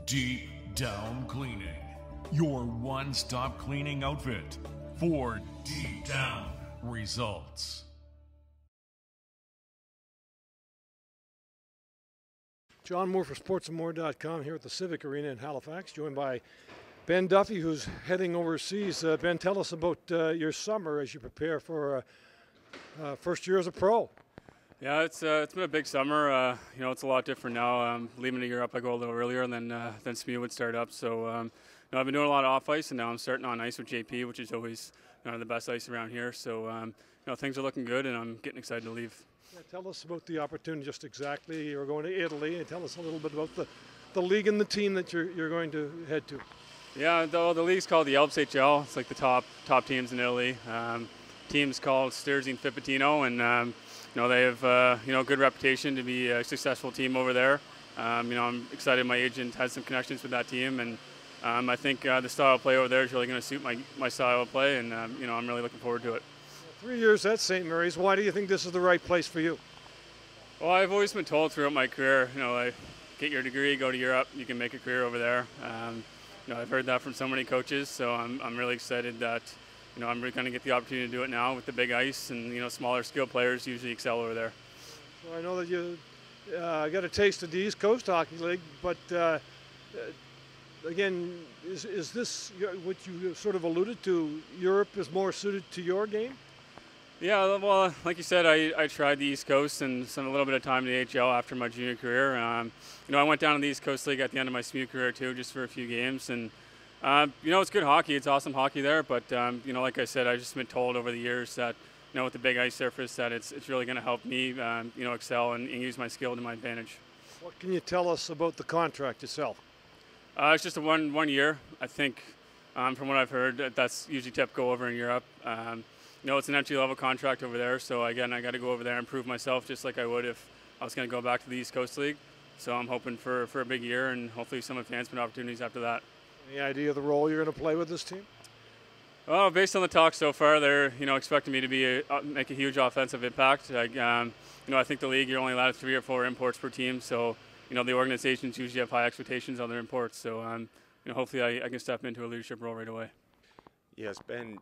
Deep Down Cleaning, your one-stop cleaning outfit for deep down results. John Moore for sportsandmore.com here at the Civic Arena in Halifax, joined by Ben Duffy, who's heading overseas. Ben, tell us about your summer as you prepare for first year as a pro. Yeah, it's been a big summer. It's a lot different now. Leaving to Europe, I go a little earlier, and then SMU would start up. So I've been doing a lot of off ice, and now I'm starting on ice with JP, which is always the best ice around here. So things are looking good, and I'm getting excited to leave. Yeah, tell us about the opportunity. Just exactly, you're going to Italy, and tell us a little bit about the league and the team that you're going to head to. Yeah, the league's called the Alps HL. It's like the top teams in Italy. Team's called Sturzi and Fipitino, and they have a good reputation to be a successful team over there. I'm excited. My agent has some connections with that team, and I think the style of play over there is really going to suit my style of play, and I'm really looking forward to it. 3 years at St. Mary's. Why do you think this is the right place for you? Well, I've always been told throughout my career, get your degree, go to Europe, you can make a career over there. I've heard that from so many coaches, so I'm really excited that I'm really going to get the opportunity to do it now with the big ice, and smaller skilled players usually excel over there. So I know that you got a taste of the East Coast Hockey League, but again, is this what you sort of alluded to? Europe is more suited to your game? Yeah, well, like you said, I tried the East Coast and spent a little bit of time in the AHL after my junior career. I went down to the East Coast League at the end of my SMU career too, just for a few games, and it's good hockey. It's awesome hockey there, but like I said, I've just been told over the years that with the big ice surface that it's really going to help me excel and use my skill to my advantage. What can you tell us about the contract itself? It's just a one year. I think from what I've heard, that's usually typical over in Europe. It's an entry-level contract over there, so again, I got to go over there and prove myself just like I would if I was going to go back to the East Coast League. So I'm hoping for a big year and hopefully some advancement opportunities after that. Any idea of the role you're going to play with this team? Well, based on the talk so far, they're expecting me to make a huge offensive impact. I think the league, you're only allowed 3 or 4 imports per team, so the organizations usually have high expectations on their imports. So hopefully I can step into a leadership role right away. Yes, Ben,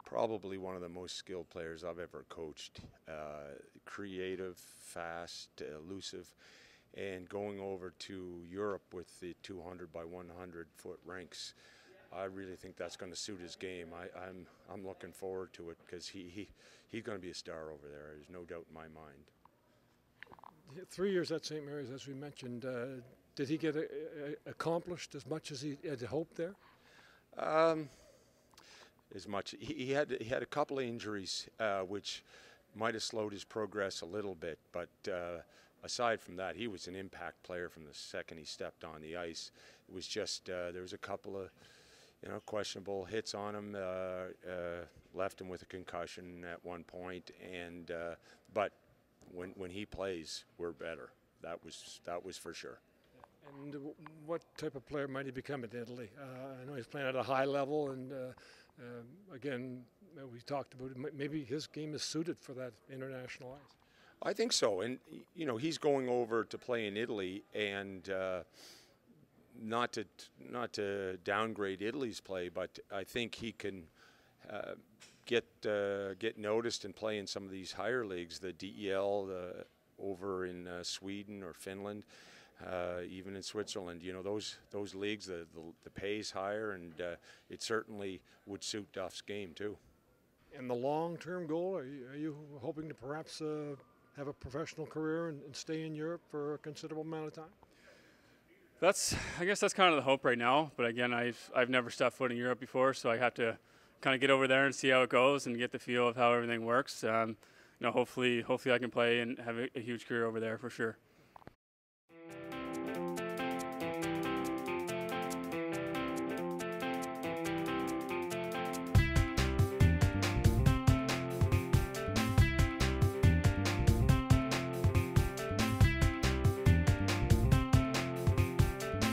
probably one of the most skilled players I've ever coached. Creative, fast, elusive, and going over to Europe with the 200 by 100 foot rinks, I really think that's going to suit his game. I'm looking forward to it because he's going to be a star over there. There's no doubt in my mind. 3 years at St. Mary's, as we mentioned. Did he get accomplished as much as he had hoped there? As much. He had a couple of injuries, which might have slowed his progress a little bit. But aside from that, he was an impact player from the second he stepped on the ice. It was just there was a couple of questionable hits on him, left him with a concussion at one point, and but when he plays, we're better. That was for sure. And what type of player might he become at Italy? I know he's playing at a high level, and again, we talked about it. Maybe his game is suited for that international ice. I think so, and he's going over to play in Italy, and not to downgrade Italy's play, but I think he can get noticed and play in some of these higher leagues, the DEL over in Sweden or Finland. Even in Switzerland, those leagues, the pay's higher, and it certainly would suit Duff's game too. And the long-term goal, are you hoping to perhaps have a professional career and stay in Europe for a considerable amount of time? I guess that's kind of the hope right now. But again, I've never stepped foot in Europe before, so I have to kind of get over there and see how it goes and get the feel of how everything works. Hopefully I can play and have a huge career over there for sure.